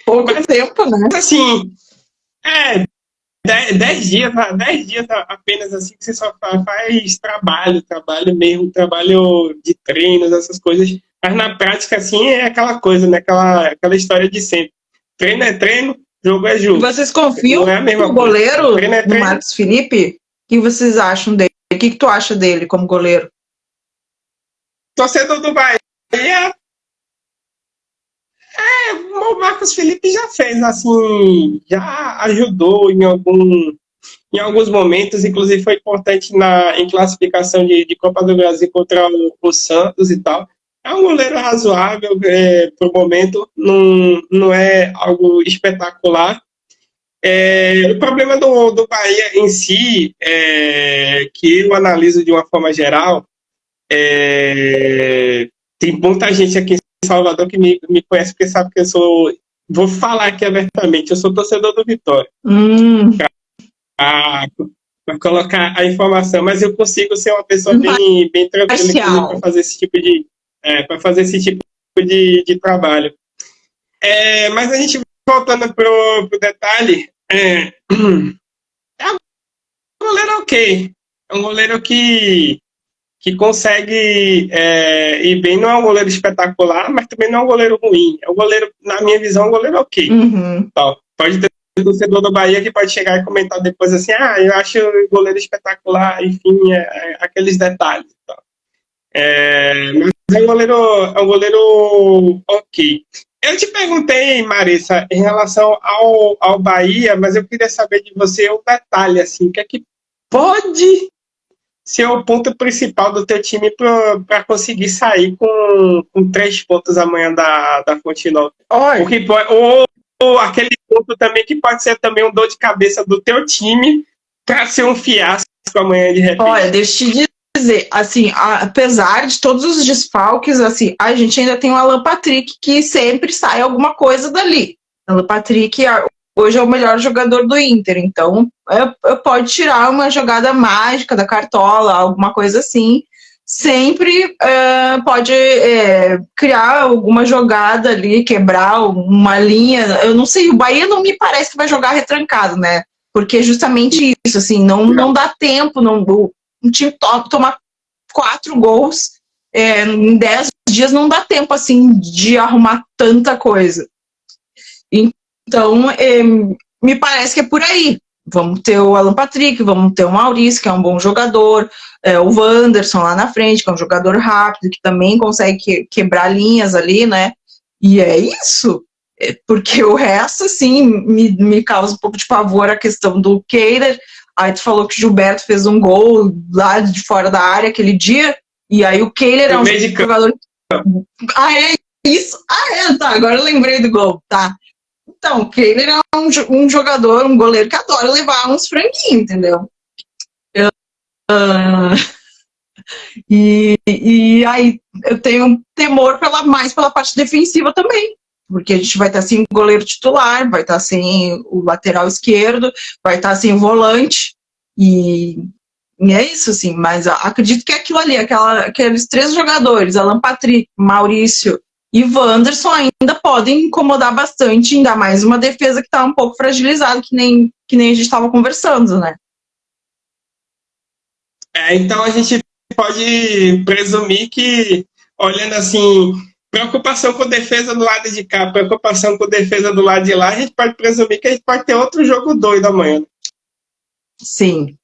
Pouco tempo, né? Assim, 10 dias apenas, assim, que você só faz trabalho mesmo, trabalho de treinos, essas coisas. Mas na prática, assim, é aquela coisa, né? Aquela história de sempre. Treino é treino, jogo é jogo. Vocês confiam no goleiro, no Marcos Felipe? O que vocês acham dele? O que tu acha dele como goleiro? Torcedor do Bahia, o Marcos Felipe já fez, assim, já ajudou em alguns momentos, inclusive foi importante em classificação de Copa do Brasil contra o Santos e tal. É um goleiro razoável para o momento, não é algo espetacular. O problema do Bahia em si, que eu analiso de uma forma geral, tem muita gente aqui em Salvador que me conhece porque sabe que eu sou... Vou falar aqui abertamente, eu sou torcedor do Vitória. Para colocar a informação, mas eu consigo ser uma pessoa bem tranquila para fazer esse tipo de trabalho. Mas a gente, voltando pro detalhe, é um goleiro ok. É um goleiro que que consegue ir bem, não é um goleiro espetacular, mas também não é um goleiro ruim. É um goleiro, na minha visão, um goleiro ok. Então, pode ter um torcedor do Bahia que pode chegar e comentar depois assim, eu acho o goleiro espetacular, enfim, aqueles detalhes. Então. Mas é um goleiro ok. Eu te perguntei, Marissa, em relação ao Bahia, mas eu queria saber de você um detalhe, assim, o que é que pode ser o ponto principal do teu time para conseguir sair com 3 pontos amanhã da Fonte Nova? Ou aquele ponto também que pode ser também um dor de cabeça do teu time para ser um fiasco amanhã de repente. Olha, deixa eu te dizer, assim, apesar de todos os desfalques, assim, a gente ainda tem o Alan Patrick, que sempre sai alguma coisa dali. O Alan Patrick hoje é o melhor jogador do Inter, então pode tirar uma jogada mágica da cartola, alguma coisa assim. Sempre pode criar alguma jogada ali, quebrar uma linha. Eu não sei, o Bahia não me parece que vai jogar retrancado, né? Porque é justamente isso, assim, não dá tempo, um time tomar 4 gols em 10 dias, não dá tempo, assim, de arrumar tanta coisa. Então, me parece que é por aí. Vamos ter o Alan Patrick, vamos ter o Maurício, que é um bom jogador, o Wanderson lá na frente, que é um jogador rápido, que também consegue quebrar linhas ali, né? E é isso. Porque o resto, assim, me causa um pouco de pavor a questão do Kehler. Aí tu falou que o Gilberto fez um gol lá de fora da área aquele dia, e aí o Kehler é um jogador... é isso? Tá, agora eu lembrei do gol, tá. Então, o Kehler é um jogador, um goleiro que adora levar uns franguinhos, entendeu? E aí eu tenho temor mais pela parte defensiva também, porque a gente vai estar sem o goleiro titular, vai estar sem o lateral esquerdo, vai estar sem o volante, e é isso, assim, mas acredito que aquilo ali, aqueles 3 jogadores, Alan Patrick, Maurício e Wanderson, ainda podem incomodar bastante, ainda mais uma defesa que está um pouco fragilizada, que nem a gente estava conversando, né? Então a gente pode presumir que, olhando assim, preocupação com defesa do lado de cá, preocupação com defesa do lado de lá, a gente pode presumir que a gente pode ter outro jogo doido amanhã. Sim.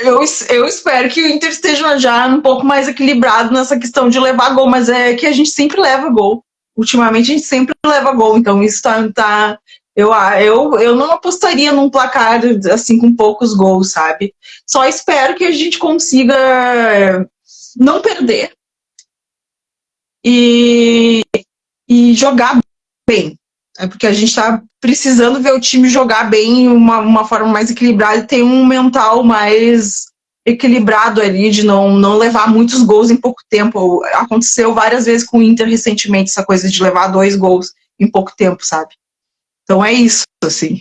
Eu espero que o Inter esteja já um pouco mais equilibrado nessa questão de levar gol, mas é que a gente sempre leva gol. Ultimamente a gente sempre leva gol, então isso tá eu não apostaria num placar assim com poucos gols, sabe? Só espero que a gente consiga não perder e jogar bem. Porque a gente está precisando ver o time jogar bem, uma forma mais equilibrada e ter um mental mais equilibrado ali, de não levar muitos gols em pouco tempo. Aconteceu várias vezes com o Inter recentemente, essa coisa de levar 2 gols em pouco tempo, sabe? Então é isso, assim.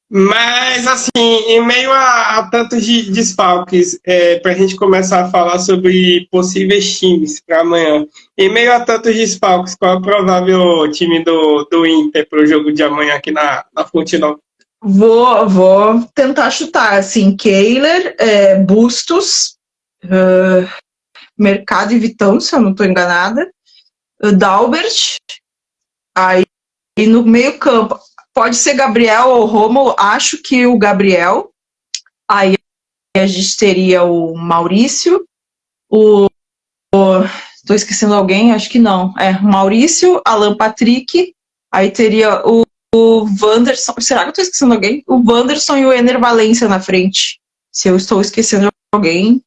Mas, assim, em meio a tantos desfalques, para a gente começar a falar sobre possíveis times para amanhã, em meio a tantos desfalques, qual é o provável time do Inter para o jogo de amanhã aqui na Fonte Nova? Vou tentar chutar, assim, Kehler, Bustos, Mercado e Vitão, se eu não estou enganada, Dalbert, aí no meio campo, pode ser Gabriel ou Rômulo, acho que o Gabriel, aí a gente teria o Maurício, estou esquecendo alguém, acho que não, Maurício, Alan Patrick, aí teria o Wanderson, será que eu estou esquecendo alguém? O Wanderson e o Ener Valencia na frente. Se eu estou esquecendo alguém,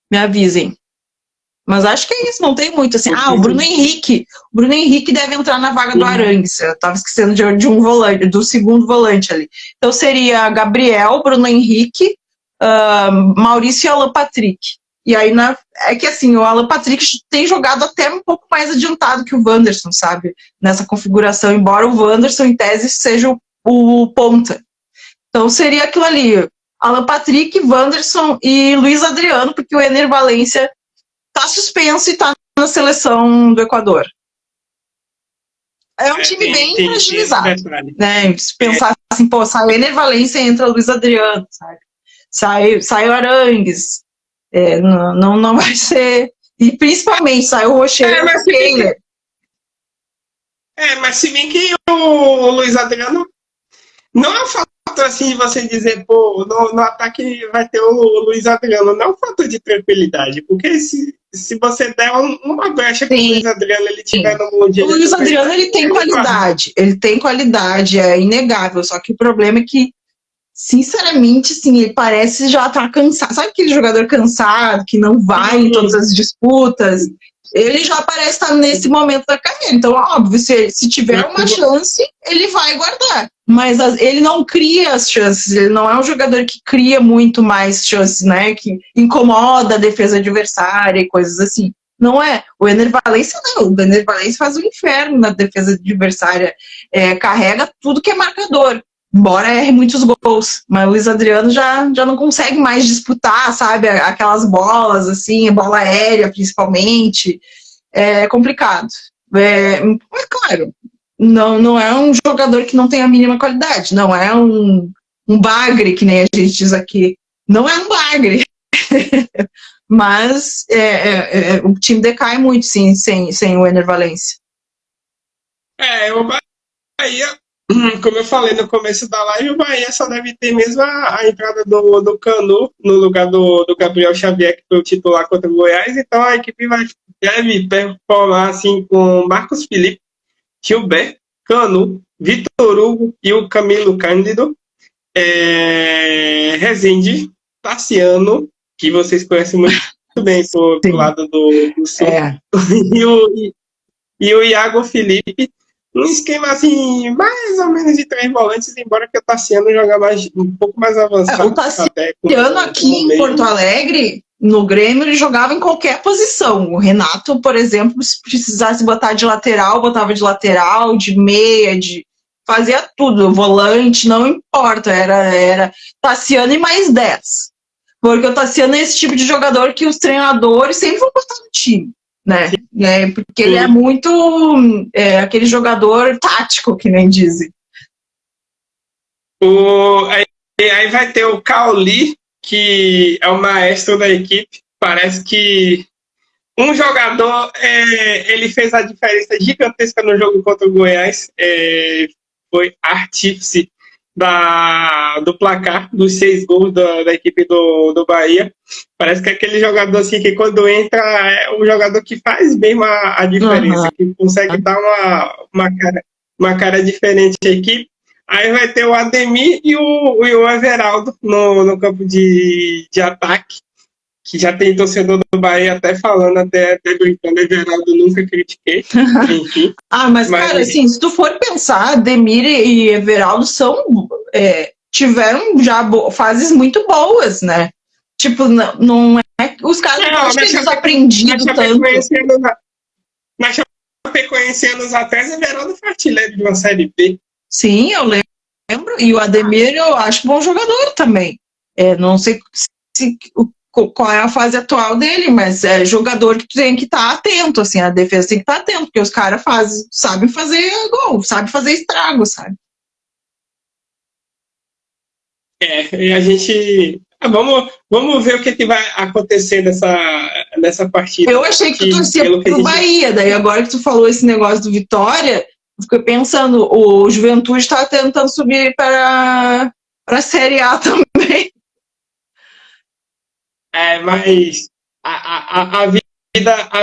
me avisem. Mas acho que é isso, não tem muito assim. O Bruno Henrique. O Bruno Henrique deve entrar na vaga do Arangues. Eu estava esquecendo de um volante, do segundo volante ali. Então seria Gabriel, Bruno Henrique, Maurício e Alan Patrick. E aí, é que assim, o Alan Patrick tem jogado até um pouco mais adiantado que o Wanderson, sabe? Nessa configuração, embora o Wanderson, em tese, seja o ponta. Então seria aquilo ali, Alan Patrick, Wanderson e Luiz Adriano, porque o Ener Valencia tá suspenso e tá na seleção do Equador. É um time bem fragilizado, né? Se pensar assim, sai o Ener Valencia e entra o Luiz Adriano, sabe? sai o Arangues, não vai ser. E principalmente sai o Rocher e o Kehler. Mas se bem que o Luiz Adriano não é um fator assim de você dizer, pô, no ataque vai ter o Luiz Adriano, não é um fator de tranquilidade, porque se você der uma brecha com o Luiz Adriano, ele tiver no Mundial. O Luiz Adriano, ele tem qualidade, é inegável, só que o problema é que, sinceramente, assim, ele parece já estar cansado. Sabe aquele jogador cansado, que não vai em todas as disputas? Ele já parece estar nesse momento da carreira. Então, óbvio, se tiver uma chance, ele vai guardar. Mas ele não cria as chances. Ele não é um jogador que cria muito mais chances, né? Que incomoda a defesa adversária e coisas assim. Não é. O Ener Valencia não. O Ener Valencia faz um inferno na defesa adversária. Carrega tudo que é marcador. Embora erre muitos gols, mas o Luiz Adriano já não consegue mais disputar, sabe, aquelas bolas, assim, bola aérea, principalmente, é complicado. Mas, claro, não é um jogador que não tem a mínima qualidade, não é um bagre, que nem a gente diz aqui, não é um bagre, mas o time decai muito, sim, sem o Ener Valencia. O Bahia, como eu falei no começo da live, o Bahia só deve ter mesmo a entrada do Canu no lugar do Gabriel Xavier, que foi o titular contra o Goiás. Então a equipe deve performar assim com Marcos Felipe, Gilberto, Canu, Vitor Hugo e o Camilo Cândido, Rezende, Tassiano, que vocês conhecem muito bem pro lado do Sul, e o Iago Felipe. Um esquema assim, mais ou menos de 3 volantes, embora que o Tassiano joga um pouco mais avançado. O Tassiano aqui em Porto Alegre, no Grêmio, ele jogava em qualquer posição. O Renato, por exemplo, se precisasse botar de lateral, botava de lateral, de meia, fazia tudo, volante, não importa, era Tassiano e mais 10. Porque o Tassiano é esse tipo de jogador que os treinadores sempre vão botar no time. Né? Porque ele é muito aquele jogador tático, que nem dizem. Aí vai ter o Cauli, que é o maestro da equipe. Parece que um jogador ele fez a diferença gigantesca no jogo contra o Goiás. Foi artífice do placar, dos 6 gols da equipe do Bahia. Parece que é aquele jogador assim que quando entra é um jogador que faz mesmo a diferença, que consegue dar uma cara diferente à equipe. Aí vai ter o Ademir e o Everaldo no campo de ataque, que já tem torcedor do Bahia até falando, até brincando, Everaldo nunca critiquei, enfim. Mas cara, assim, se tu for pensar, Ademir e Everaldo tiveram já fases muito boas, né? Tipo, não é... Os caras não têm desaprendido tanto. Na Chapecoense, anos atrás, Everaldo foi artilheiro de uma Série B. Sim, eu lembro. E o Ademir eu acho bom jogador também. Não sei qual é a fase atual dele, mas é jogador que tem que estar atento, assim, a defesa tem que estar atento, porque os caras sabem fazer gol, sabem fazer estrago, sabe? E a gente... Vamos ver o que vai acontecer nessa partida. Eu achei que tu torcia pro Bahia, daí agora que tu falou esse negócio do Vitória, eu fiquei pensando, o Juventude está tentando subir para a Série A também. Mas a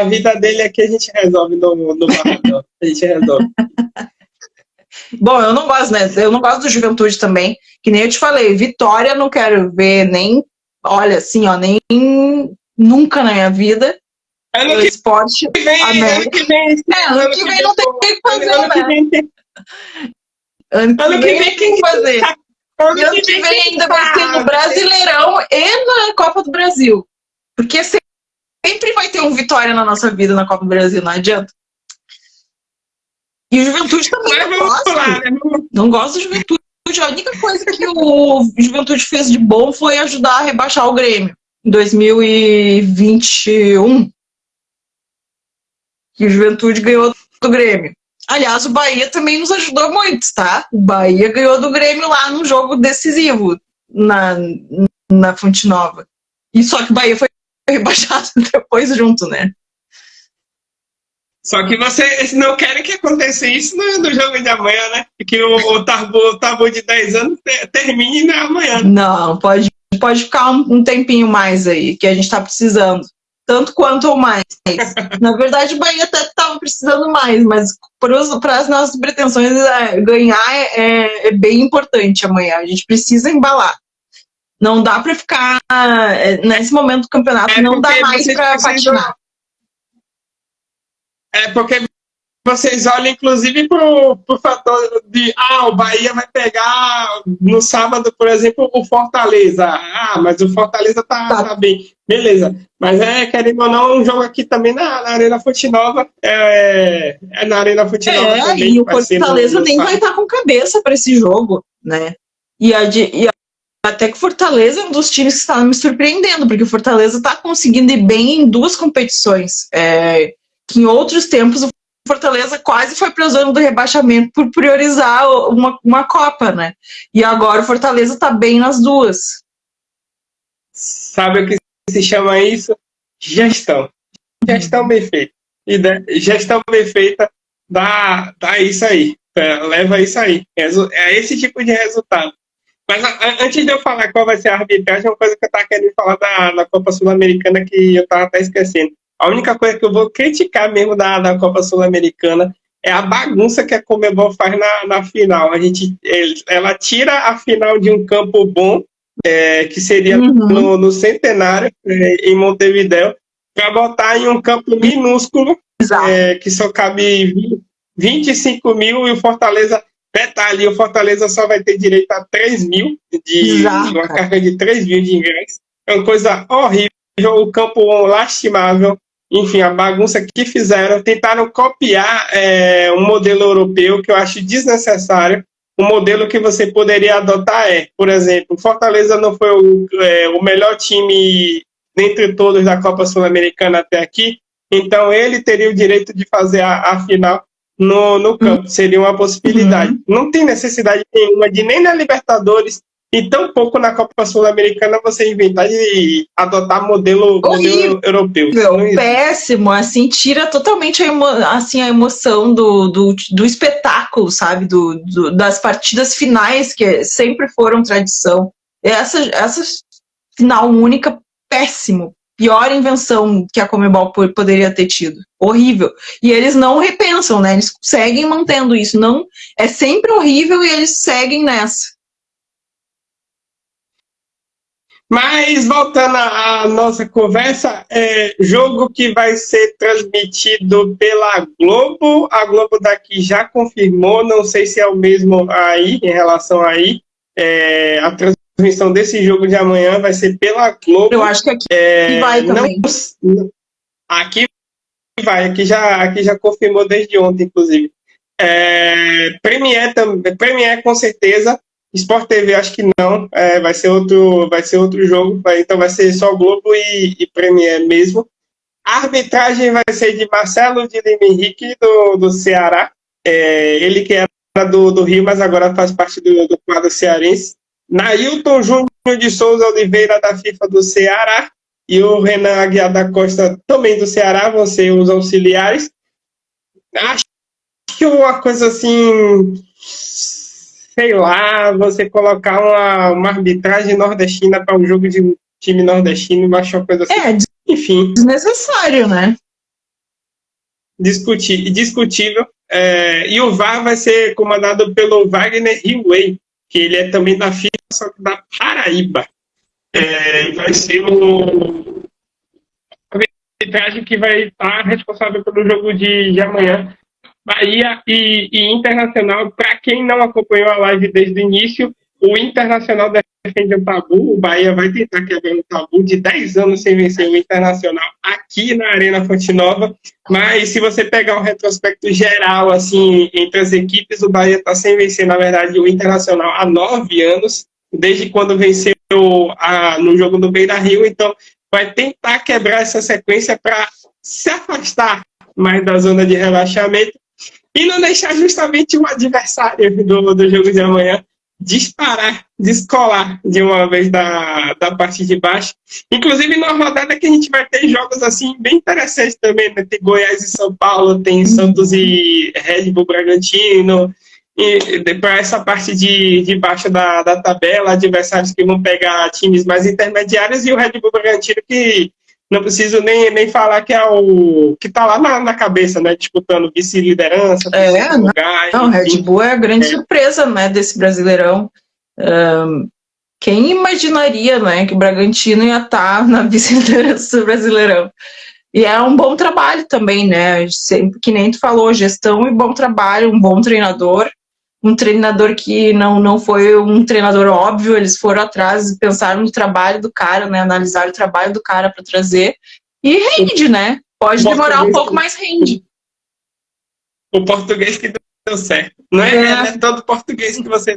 vida dele é que a gente resolve no Barradão. A gente resolve. Bom, eu não gosto, né? Eu não gosto do Juventude também. Que nem eu te falei, Vitória não quero ver nem, olha, assim, ó, nem nunca na minha vida. Ano que Esporte vem não tem o que fazer, né? Ano que vem tem que fazer. Ano que vem ainda vai ser no Brasileirão e na Copa do Brasil. Porque sempre vai ter um Vitória na nossa vida na Copa do Brasil, não adianta. E o Juventude também não gosto. Não gosto do Juventude. A única coisa que o Juventude fez de bom foi ajudar a rebaixar o Grêmio em 2021. Que o Juventude ganhou do Grêmio. Aliás, o Bahia também nos ajudou muito, tá? O Bahia ganhou do Grêmio lá no jogo decisivo, na Fonte Nova. E só que o Bahia foi rebaixado depois junto, né? Só que vocês não querem que aconteça isso no jogo de amanhã, né? Que o tabu de 10 anos termine amanhã. Não, pode ficar um tempinho mais aí, que a gente tá precisando. Tanto quanto ou mais. Na verdade, o Bahia até estava precisando mais, mas para as nossas pretensões, ganhar é bem importante amanhã. A gente precisa embalar. Não dá para ficar nesse momento do campeonato, não dá mais para patinar. É porque vocês olham, inclusive, pro fator de o Bahia vai pegar no sábado, por exemplo, o Fortaleza. Mas o Fortaleza tá bem. Beleza. Mas querendo ou não, um jogo aqui também na Arena Fonte Nova. Na Arena Fonte Nova também. E o Fortaleza nem vai estar com cabeça para esse jogo, né? E até que o Fortaleza é um dos times que está me surpreendendo, porque o Fortaleza está conseguindo ir bem em 2 competições. Que em outros tempos o Fortaleza quase foi para a zona do rebaixamento por priorizar uma Copa, né? E agora o Fortaleza está bem nas 2. Sabe o que se chama isso? Gestão. Gestão bem feita. E gestão bem feita dá isso aí. Leva isso aí. É esse tipo de resultado. Mas antes de eu falar qual vai ser a arbitragem, uma coisa que eu estava querendo falar da Copa Sul-Americana que eu estava até esquecendo. A única coisa que eu vou criticar mesmo da Copa Sul-Americana é a bagunça que a Conmebol faz na final. Ela tira a final de um campo bom, que seria no Centenário, em Montevidéu, para botar em um campo minúsculo, que só cabe 25 mil, e o Fortaleza detalhe, o Fortaleza só vai ter direito a 3 mil, uma carga de 3 mil de ingressos. É uma coisa horrível, o campo lastimável. Enfim, a bagunça que fizeram, tentaram copiar um modelo europeu que eu acho desnecessário. Um modelo que você poderia adotar por exemplo, o Fortaleza não foi o melhor time dentre todos da Copa Sul-Americana até aqui, então ele teria o direito de fazer a final no campo, seria uma possibilidade. Não tem necessidade nenhuma de nem na Libertadores e tão pouco na Copa Sul-Americana você inventar de adotar modelo europeu. Péssimo, assim, tira totalmente a emoção do espetáculo, sabe, das partidas finais, que sempre foram tradição. Essa final única, péssimo. Pior invenção que a Conmebol poderia ter tido. Horrível. E eles não repensam, né? Eles seguem mantendo isso. Não, é sempre horrível e eles seguem nessa. Mas, voltando à nossa conversa, jogo que vai ser transmitido pela Globo. A Globo daqui já confirmou, não sei se é o mesmo aí, em relação aí. A transmissão desse jogo de amanhã vai ser pela Globo. Eu acho que aqui vai também. Aqui vai, aqui já confirmou desde ontem, inclusive. Premier com certeza. Sport TV acho que não, vai ser outro jogo, então vai ser só Globo e Premier mesmo. A arbitragem vai ser de Marcelo de Lima Henrique, do Ceará, ele que era do Rio, mas agora faz parte do quadro cearense. Nailton Júnior de Souza Oliveira, da FIFA do Ceará, e o Renan Aguiar da Costa, também do Ceará, vão ser os auxiliares. Acho que uma coisa assim, sei lá, você colocar uma arbitragem nordestina para um jogo de um time nordestino, eu acho uma coisa assim. Enfim. Desnecessário, né? Discutível. E o VAR vai ser comandado pelo Wagner Hillway, que ele é também da FIFA, só que da Paraíba. Vai ser a arbitragem que vai estar responsável pelo jogo de amanhã. Bahia e Internacional. Para quem não acompanhou a live desde o início, o Internacional defende o tabu. O Bahia vai tentar quebrar o tabu de 10 anos sem vencer o Internacional aqui na Arena Fonte Nova. Mas se você pegar um retrospecto geral assim, entre as equipes, o Bahia está sem vencer, na verdade, o Internacional há 9 anos, desde quando venceu no jogo do Beira-Rio. Então, vai tentar quebrar essa sequência para se afastar mais da zona de rebaixamento e não deixar justamente o adversário do jogo de amanhã disparar, descolar de uma vez da parte de baixo. Inclusive, numa rodada que a gente vai ter jogos assim bem interessantes também, né? Tem Goiás e São Paulo, tem Santos e Red Bull Bragantino. E para essa parte de baixo da tabela, adversários que vão pegar times mais intermediários e o Red Bull Bragantino que não preciso nem falar que é o que está lá na cabeça, né? Disputando vice-liderança, lugar. Não, Red Bull é a grande surpresa, né, desse Brasileirão. Quem imaginaria, né, que o Bragantino ia estar na vice-liderança do Brasileirão? E é um bom trabalho também, né? Sempre, que nem tu falou, gestão e bom trabalho, um bom treinador. Um treinador que não foi um treinador óbvio, eles foram atrás e pensaram no trabalho do cara, né? Analisaram o trabalho do cara para trazer. E rende, né? Pode demorar um pouco, mas rende. O português que deu certo. Não é todo português que você...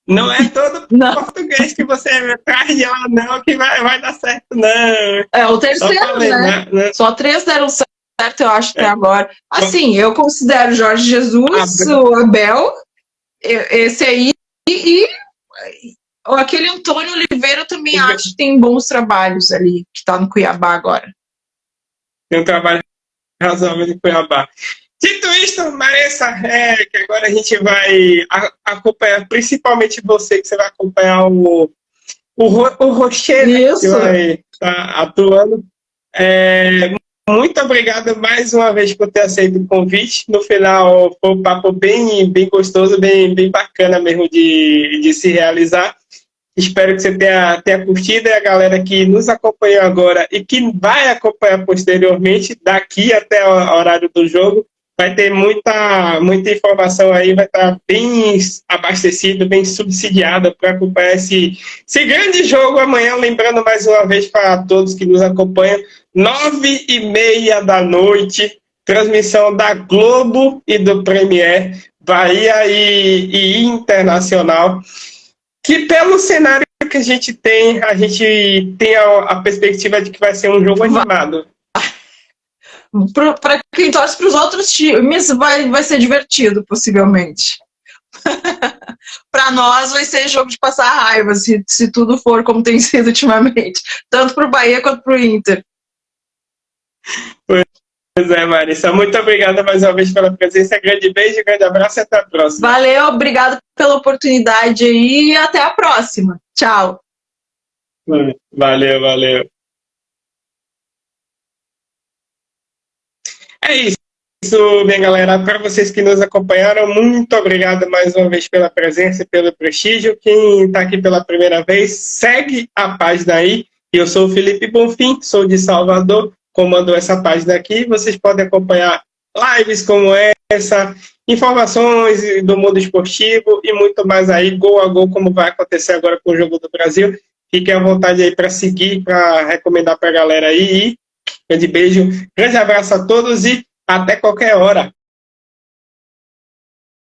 Não é todo português que você traz de lá, não, que vai dar certo, não. É o terceiro, né? Só 3 deram certo, eu acho, até agora. Assim, eu considero Jorge Jesus, o Abel... Esse aí e aquele Antônio Oliveira eu também acho que tem bons trabalhos ali, que está no Cuiabá agora. Tem um trabalho razoável de Cuiabá. Dito isto, Marissa, que agora a gente vai acompanhar, principalmente você, que você vai acompanhar o Rocher, que vai estar atuando. Muito obrigado mais uma vez por ter aceito o convite. No final, foi um papo bem gostoso, bem bacana mesmo de se realizar. Espero que você tenha curtido, e a galera que nos acompanhou agora e que vai acompanhar posteriormente, daqui até o horário do jogo, vai ter muita informação aí, vai estar bem abastecido, bem subsidiada para acompanhar esse grande jogo amanhã. Lembrando mais uma vez para todos que nos acompanham, 9h30 da noite, transmissão da Globo e do Premier, Bahia e Internacional, que pelo cenário que a gente tem a perspectiva de que vai ser um jogo animado. Para quem torce para os outros times, vai ser divertido, possivelmente. Para nós vai ser jogo de passar raiva, se tudo for como tem sido ultimamente, tanto para o Bahia quanto para o Inter. Pois é, Marissa. Muito obrigada mais uma vez pela presença. Grande beijo, grande abraço e até a próxima. Valeu, obrigado pela oportunidade aí e até a próxima. Tchau. Valeu. É isso, minha galera. Para vocês que nos acompanharam, muito obrigado mais uma vez pela presença e pelo prestígio. Quem está aqui pela primeira vez, segue a página aí. Eu sou o Felipe Bonfim, sou de Salvador, comando essa página aqui. Vocês podem acompanhar lives como essa, informações do mundo esportivo e muito mais aí, gol a gol, como vai acontecer agora com o Jogo do Brasil. Fiquem à vontade aí para seguir, para recomendar para a galera aí. Grande beijo, grande abraço a todos e até qualquer hora.